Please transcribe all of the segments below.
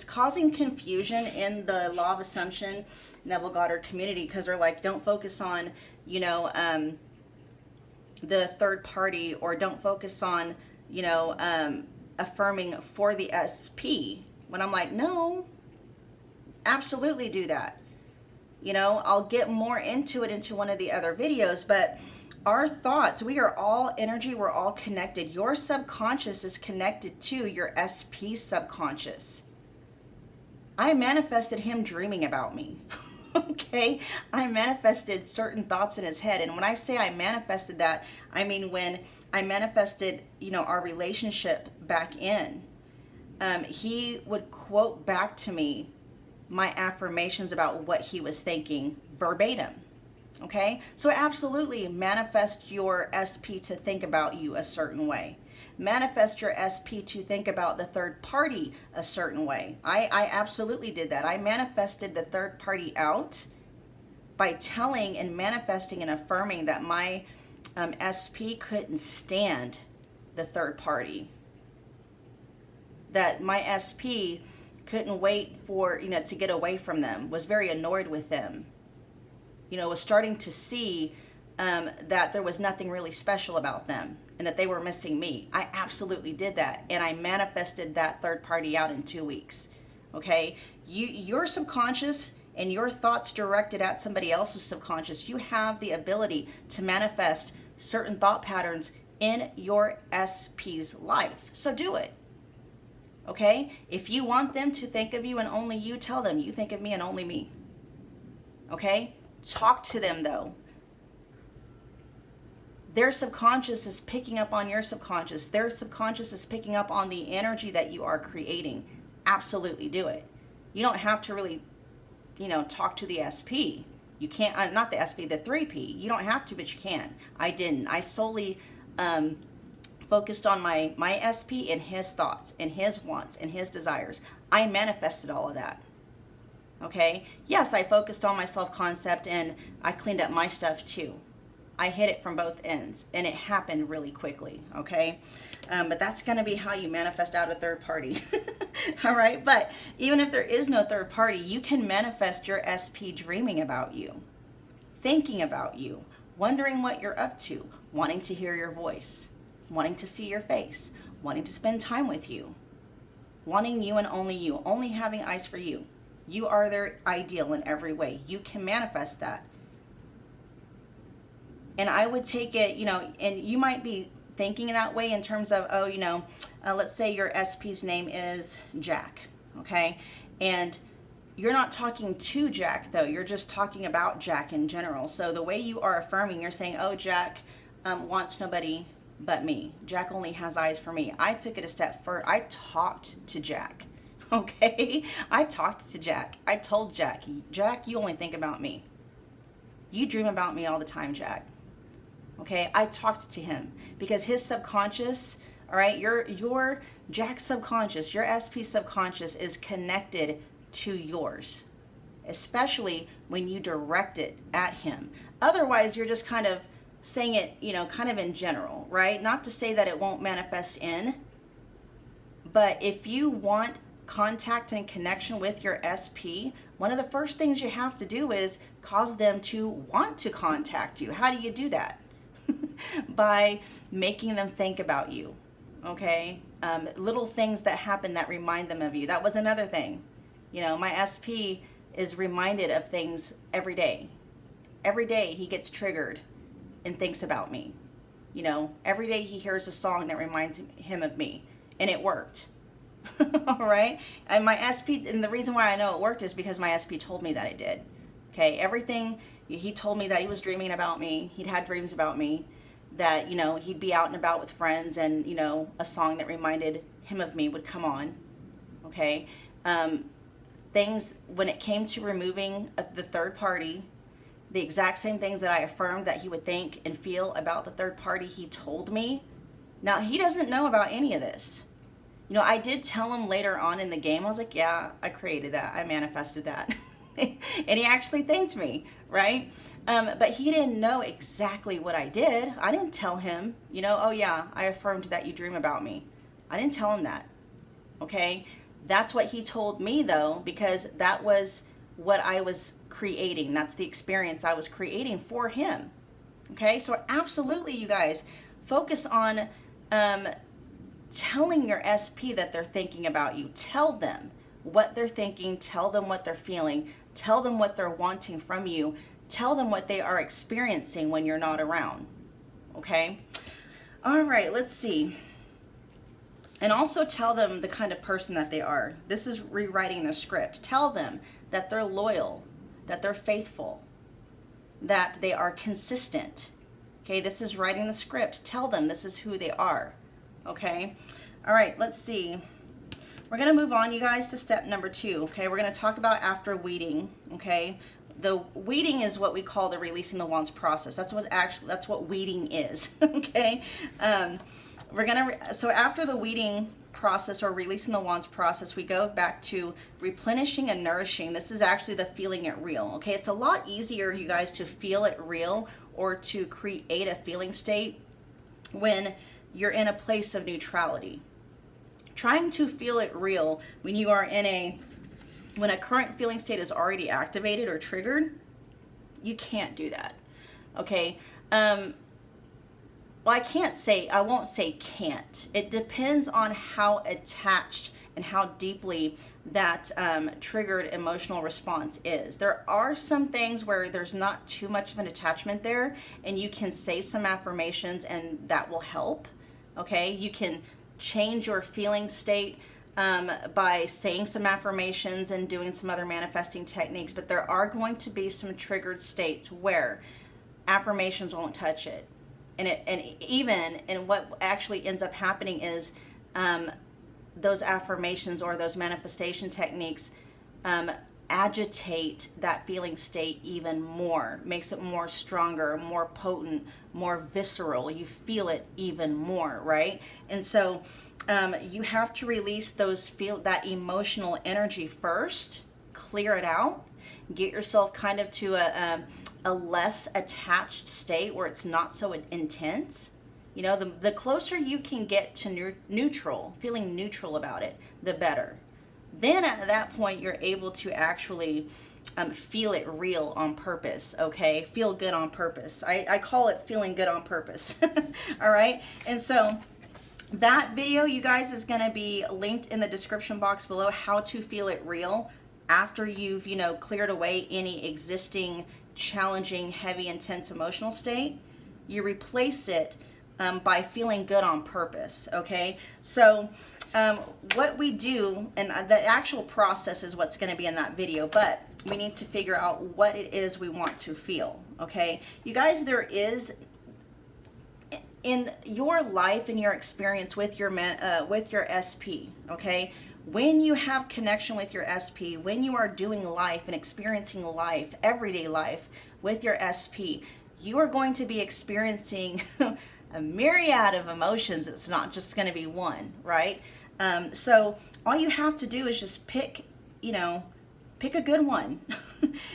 it's causing confusion in the law of assumption Neville Goddard community, because they're like, don't focus on, you know, the third party, or don't focus on, you know, affirming for the SP. When I'm like, no, absolutely do that. You know, I'll get more into it into one of the other videos, but our thoughts, we are all energy, we're all connected. Your subconscious is connected to your SP subconscious. I manifested him dreaming about me. Okay, I manifested certain thoughts in his head. And when I say I manifested that, I mean when I manifested, you know, our relationship back in, he would quote back to me my affirmations about what he was thinking verbatim. Okay, so absolutely manifest your SP to think about you a certain way. Manifest your SP to think about the third party a certain way. I absolutely did that. I manifested the third party out by telling and manifesting and affirming that my SP couldn't stand the third party. That my SP couldn't wait for, you know, to get away from them, was very annoyed with them. You know, was starting to see that there was nothing really special about them and that they were missing me. I absolutely did that. And I manifested that third party out in 2 weeks. Okay. Your subconscious and your thoughts directed at somebody else's subconscious, you have the ability to manifest certain thought patterns in your SP's life. So do it. Okay. If you want them to think of you and only you, tell them you think of me and only me. Okay. Talk to them though. Their subconscious is picking up on your subconscious. Their subconscious is picking up on the energy that you are creating. Absolutely do it. You don't have to really, you know, talk to the SP. You can't, not the SP, the 3P. You don't have to, but you can. I didn't. I solely focused on my SP and his thoughts and his wants and his desires. I manifested all of that. Okay, yes, I focused on my self-concept and I cleaned up my stuff too. I hit it from both ends and it happened really quickly, okay? But that's gonna be how you manifest out a third party. All right, but even if there is no third party, you can manifest your SP dreaming about you, thinking about you, wondering what you're up to, wanting to hear your voice, wanting to see your face, wanting to spend time with you, wanting you and only having eyes for you. You are their ideal in every way. You can manifest that. And I would take it, you know, and you might be thinking that way in terms of, oh, you know, let's say your SP's name is Jack, okay? And you're not talking to Jack, though. You're just talking about Jack in general. So the way you are affirming, you're saying, oh, Jack wants nobody but me. Jack only has eyes for me. I took it a step further. I talked to Jack. Okay, I talked to Jack. I told Jack, Jack, you only think about me. You dream about me all the time, Jack. Okay, I talked to him because his subconscious, all right, your Jack's subconscious, your SP subconscious is connected to yours, especially when you direct it at him. Otherwise, you're just kind of saying it, you know, kind of in general, right? Not to say that it won't manifest in, but if you want contact and connection with your SP, one of the first things you have to do is cause them to want to contact you. How do you do that? By making them think about you, okay? Little things that happen that remind them of you. That was another thing. You know, my SP is reminded of things every day. Every day he gets triggered and thinks about me. You know, every day he hears a song that reminds him of me, and it worked. All right, and my SP, and the reason why I know it worked is because my SP told me that it did. Okay, everything, he told me that he was dreaming about me. He'd had dreams about me, that, you know, he'd be out and about with friends, and, you know, a song that reminded him of me would come on. Okay, things, when it came to removing the third party, the exact same things that I affirmed that he would think and feel about the third party, he told me. Now, he doesn't know about any of this. You know, I did tell him later on in the game, I was like, yeah, I created that. I manifested that. And he actually thanked me, right? But he didn't know exactly what I did. I didn't tell him, you know, oh yeah, I affirmed that you dream about me. I didn't tell him that, okay? That's what he told me though, because that was what I was creating. That's the experience I was creating for him. Okay, so absolutely, you guys, focus on telling your SP that they're thinking about you. Tell them what they're thinking, tell them what they're feeling, tell them what they're wanting from you, tell them what they are experiencing when you're not around. Okay? All right, let's see. And also tell them the kind of person that they are. This is rewriting the script. Tell them that they're loyal, that they're faithful, that they are consistent. Okay, this is writing the script. Tell them this is who they are. Okay? All right, let's see. We're going to move on, you guys, to step number 2. Okay, we're going to talk about after weeding. Okay, the weeding is what we call the releasing the wands process. That's what weeding is. Okay, so after the weeding process or releasing the wands process, we go back to replenishing and nourishing. This is actually the feeling it real. Okay, it's a lot easier, you guys, to feel it real or to create a feeling state when you're in a place of neutrality. Trying to feel it real when you are when a current feeling state is already activated or triggered, you can't do that. Okay. Well, I won't say can't. It depends on how attached and how deeply that triggered emotional response is. There are some things where there's not too much of an attachment there, and you can say some affirmations and that will help. Okay. You can change your feeling state by saying some affirmations and doing some other manifesting techniques, but there are going to be some triggered states where affirmations won't touch it. And what actually ends up happening is those affirmations or those manifestation techniques agitate that feeling state even more, makes it more stronger, more potent, more visceral. You feel it even more, right? And so you have to release that emotional energy first, clear it out, get yourself kind of to a less attached state where it's not so intense. You know, the closer you can get to neutral, feeling neutral about it, the better. Then at that point, you're able to actually feel it real on purpose, okay? Feel good on purpose. I call it feeling good on purpose, all right? And so that video, you guys, is going to be linked in the description box below, how to feel it real after you've, cleared away any existing challenging, heavy, intense emotional state. You replace it by feeling good on purpose, okay? So what we do, and the actual process is what's going to be in that video, but we need to figure out what it is we want to feel, okay? You guys, there is, in your life and your experience with your SP, okay? When you have connection with your SP, when you are doing life and experiencing life, everyday life with your SP, you are going to be experiencing a myriad of emotions. It's not just going to be one, right? So all you have to do is just pick a good one.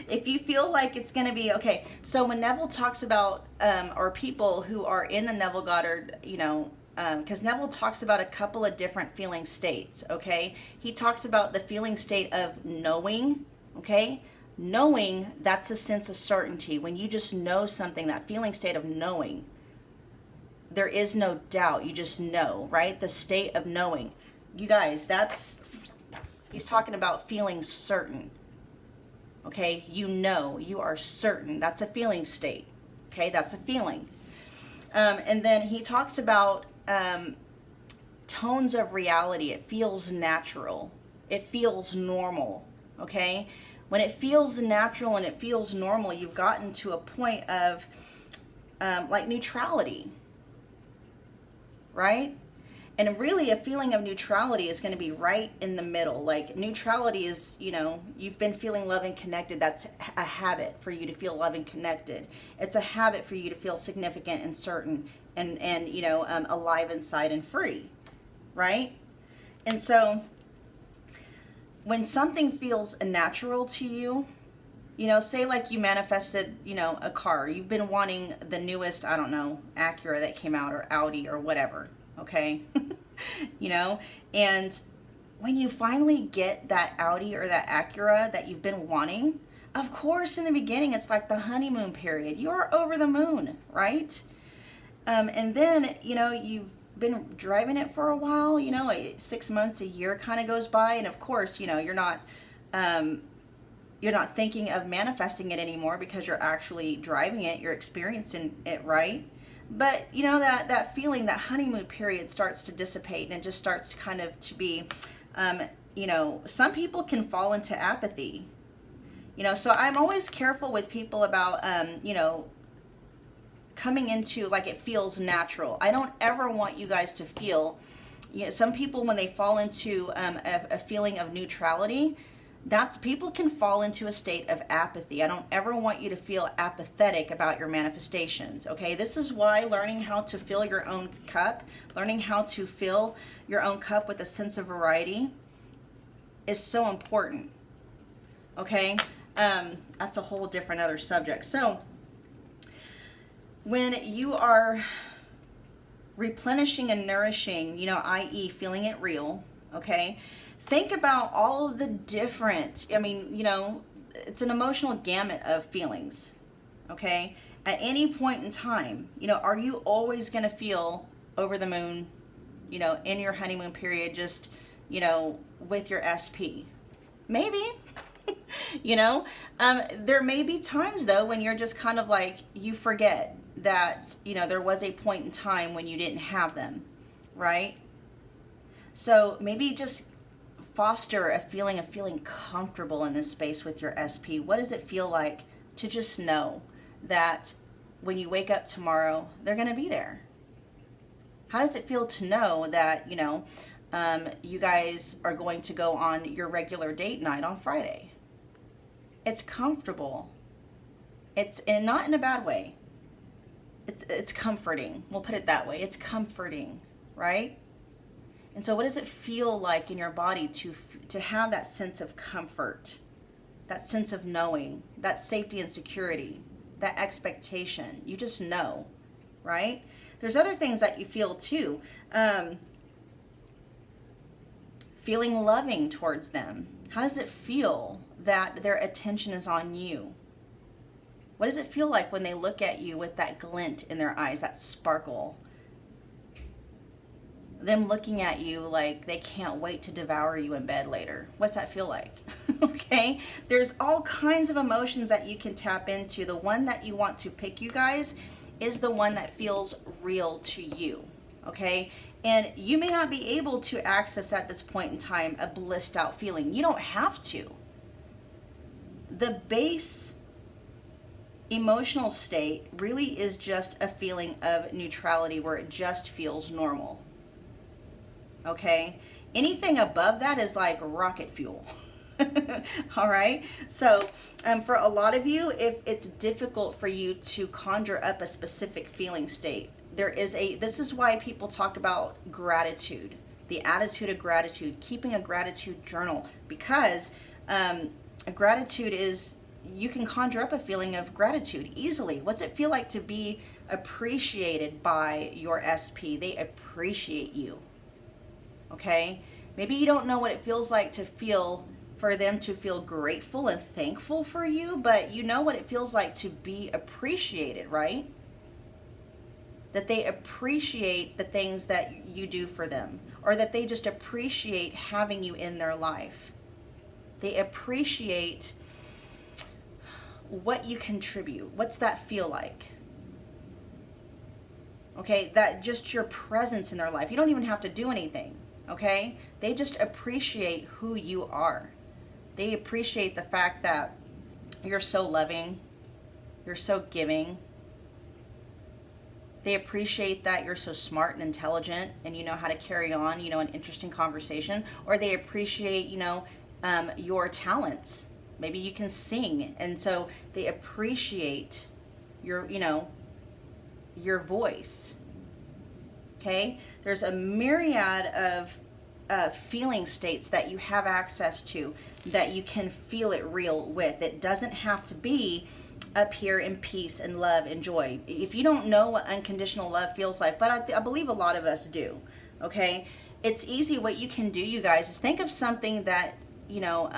If you feel like it's going to be okay. So when Neville talks about, or people who are in the Neville Goddard, because Neville talks about a couple of different feeling states, okay? He talks about the feeling state of knowing, okay? Knowing, that's a sense of certainty. When you just know something, that feeling state of knowing, there is no doubt. You just know, right? The state of knowing. You guys, he's talking about feeling certain, okay? You are certain. That's a feeling state, okay? That's a feeling. And then he talks about tones of reality. It feels natural. It feels normal, okay? When it feels natural and it feels normal, you've gotten to a point of like neutrality, right? And really a feeling of neutrality is going to be right in the middle. Like neutrality is, you've been feeling love and connected. That's a habit for you to feel love and connected. It's a habit for you to feel significant and certain and alive inside and free, right? And so when something feels natural to you, say like you manifested, a car. You've been wanting the newest, I don't know, Acura that came out or Audi or whatever, okay? And when you finally get that Audi or that Acura that you've been wanting, of course, in the beginning, it's like the honeymoon period. You're over the moon, right? And then, you've been driving it for a while, 6 months, a year kind of goes by. And of course, you're not thinking of manifesting it anymore because you're actually driving it, you're experiencing it, right? But that feeling, that honeymoon period starts to dissipate, and it just starts kind of to be, some people can fall into apathy. So I'm always careful with people about, coming into, like, it feels natural. I don't ever want you guys to feel, some people, when they fall into a feeling of neutrality, people can fall into a state of apathy. I don't ever want you to feel apathetic about your manifestations, okay? This is why learning how to fill your own cup, learning how to fill your own cup with a sense of variety is so important, okay? That's a whole different other subject. So when you are replenishing and nourishing, i.e. feeling it real, okay? Think about all of the different, it's an emotional gamut of feelings, okay? At any point in time, are you always going to feel over the moon, in your honeymoon period, just, with your SP? Maybe. There may be times, though, when you're just kind of like, you forget that, there was a point in time when you didn't have them, right? So maybe just foster a feeling of feeling comfortable in this space with your SP. What does it feel like to just know that when you wake up tomorrow, they're going to be there? How does it feel to know that, you guys are going to go on your regular date night on Friday? It's comfortable. And not in a bad way. It's comforting. We'll put it that way. It's comforting, right? And so what does it feel like in your body to have that sense of comfort, that sense of knowing, that safety and security, that expectation? You just know, right? There's other things that you feel too. Feeling loving towards them. How does it feel that their attention is on you? What does it feel like when they look at you with that glint in their eyes, that sparkle? Them looking at you like they can't wait to devour you in bed later. What's that feel like? Okay? There's all kinds of emotions that you can tap into. The one that you want to pick, you guys, is the one that feels real to you. Okay? And you may not be able to access at this point in time a blissed out feeling. You don't have to. The base emotional state really is just a feeling of neutrality where it just feels normal. Okay? Anything above that is like rocket fuel. All right? So for a lot of you, if it's difficult for you to conjure up a specific feeling state, this is why people talk about gratitude, the attitude of gratitude, keeping a gratitude journal, because gratitude is, you can conjure up a feeling of gratitude easily. What's it feel like to be appreciated by your SP? They appreciate you. Okay? Maybe you don't know what it feels like for them to feel grateful and thankful for you, but you know what it feels like to be appreciated, right? That they appreciate the things that you do for them, or that they just appreciate having you in their life. They appreciate what you contribute. What's that feel like? Okay, that just your presence in their life. You don't even have to do anything, okay? They just appreciate who you are. They appreciate the fact that you're so loving, you're so giving. They appreciate that you're so smart and intelligent and you know how to carry on, an interesting conversation. Or they appreciate, your talents. Maybe you can sing, and so they appreciate your voice. Okay? There's a myriad of feeling states that you have access to that you can feel it real with. It doesn't have to be up here in peace and love and joy. If you don't know what unconditional love feels like, but I believe a lot of us do, okay? it's easy. What you can do, you guys, is think of something that, you know,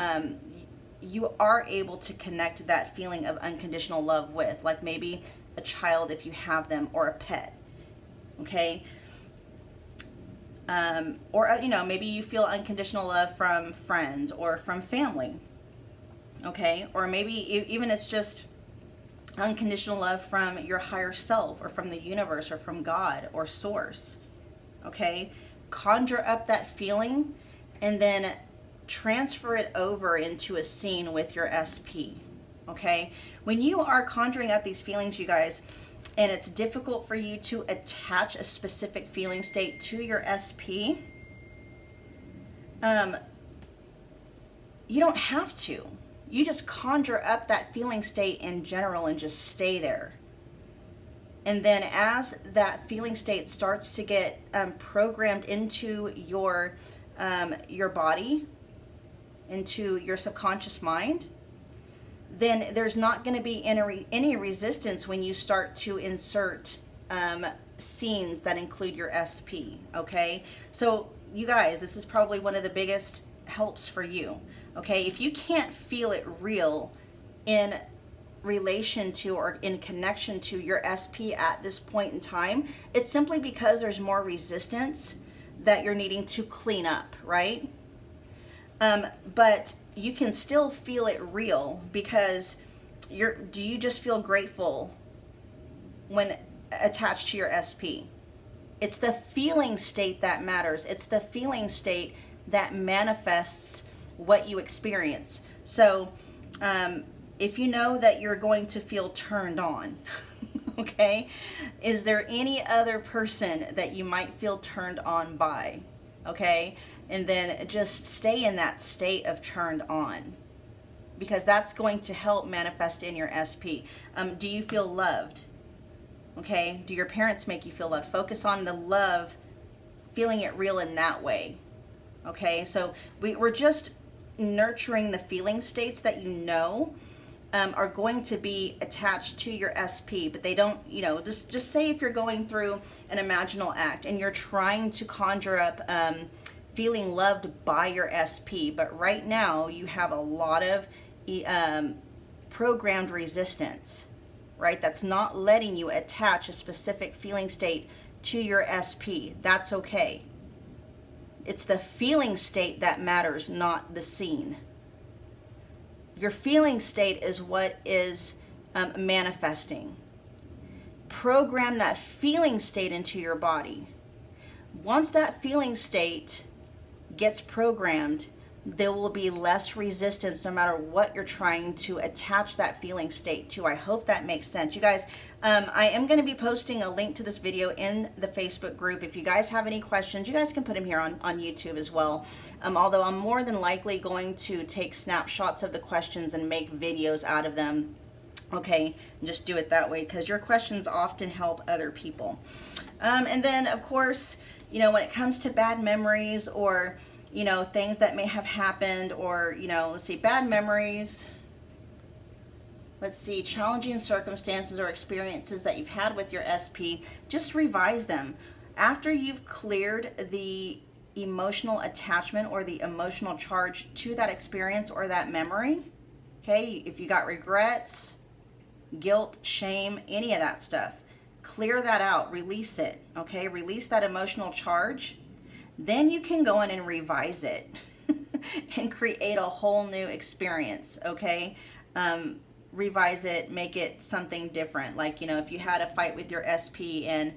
you are able to connect that feeling of unconditional love with, like maybe a child if you have them, or a pet, okay? Or, you know, maybe you feel unconditional love from friends or from family, okay? Or maybe even it's just unconditional love from your higher self, or from the universe, or from God or source, okay? Conjure up that feeling and then transfer it over into a scene with your SP, okay? When you are conjuring up these feelings, you guys, and it's difficult for you to attach a specific feeling state to your SP, you don't have to. You just conjure up that feeling state in general and just stay there. And then as that feeling state starts to get programmed into your body, into your subconscious mind, then there's not going to be any resistance when you start to insert scenes that include your SP, okay? So you guys, this is probably one of the biggest helps for you, okay? If you can't feel it real in relation to or in connection to your SP at this point in time, it's simply because there's more resistance that you're needing to clean up, right? But you can still feel it real, because do you just feel grateful when attached to your SP? It's the feeling state that matters. It's the feeling state that manifests what you experience. So if you know that you're going to feel turned on, okay, is there any other person that you might feel turned on by? Okay, and then just stay in that state of turned on, because that's going to help manifest in your SP. Do you feel loved? Okay, do your parents make you feel loved? Focus on the love, feeling it real in that way. Okay, so we're just nurturing the feeling states that you know are going to be attached to your SP, but they don't, you know, just say if you're going through an imaginal act and you're trying to conjure up feeling loved by your SP, but right now you have a lot of programmed resistance, right? That's not letting you attach a specific feeling state to your SP. That's okay. It's the feeling state that matters, not the scene. Your feeling state is what is manifesting. Program that feeling state into your body. Once that feeling state gets programmed, there will be less resistance no matter what you're trying to attach that feeling state to. I hope that makes sense. You guys, I am going to be posting a link to this video in the Facebook group. If you guys have any questions, you guys can put them here on YouTube as well. Although I'm more than likely going to take snapshots of the questions and make videos out of them. Okay, and just do it that way, because your questions often help other people. And then, of course, you know, when it comes to bad memories, or you know, things that may have happened, or, you know, let's see, bad memories. Let's see, challenging circumstances or experiences that you've had with your SP, just revise them. After you've cleared the emotional attachment or the emotional charge to that experience or that memory, okay, if you got regrets, guilt, shame, any of that stuff, clear that out, release it, okay, release that emotional charge. Then you can go in and revise it and create a whole new experience, okay? Revise it, make it something different. Like, you know, if you had a fight with your SP and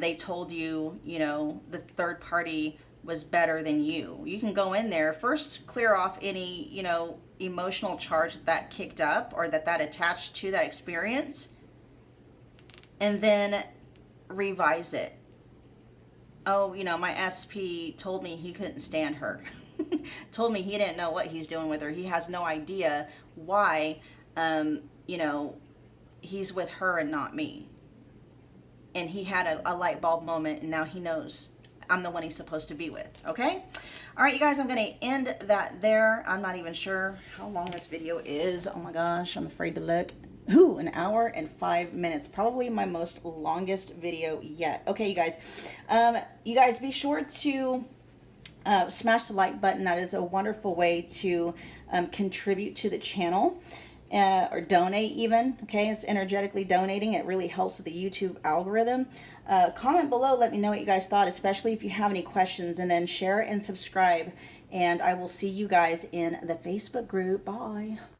they told you, you know, the third party was better than you, you can go in there, first clear off any, you know, emotional charge that kicked up or that attached to that experience, and then revise it. Oh, you know, my SP told me he couldn't stand her. Told me he didn't know what he's doing with her. He has no idea why, you know, he's with her and not me. And he had a light bulb moment, and now he knows I'm the one he's supposed to be with, okay? All right, you guys, I'm going to end that there. I'm not even sure how long this video is. Oh, my gosh, I'm afraid to look. Ooh, 1 hour and 5 minutes. Probably my most longest video yet. Okay, you guys be sure to smash the like button. That is a wonderful way to contribute to the channel. Or donate even, okay? It's energetically donating. It really helps with the YouTube algorithm. Comment below, let me know what you guys thought, especially if you have any questions, and then share and subscribe. And I will see you guys in the Facebook group. Bye.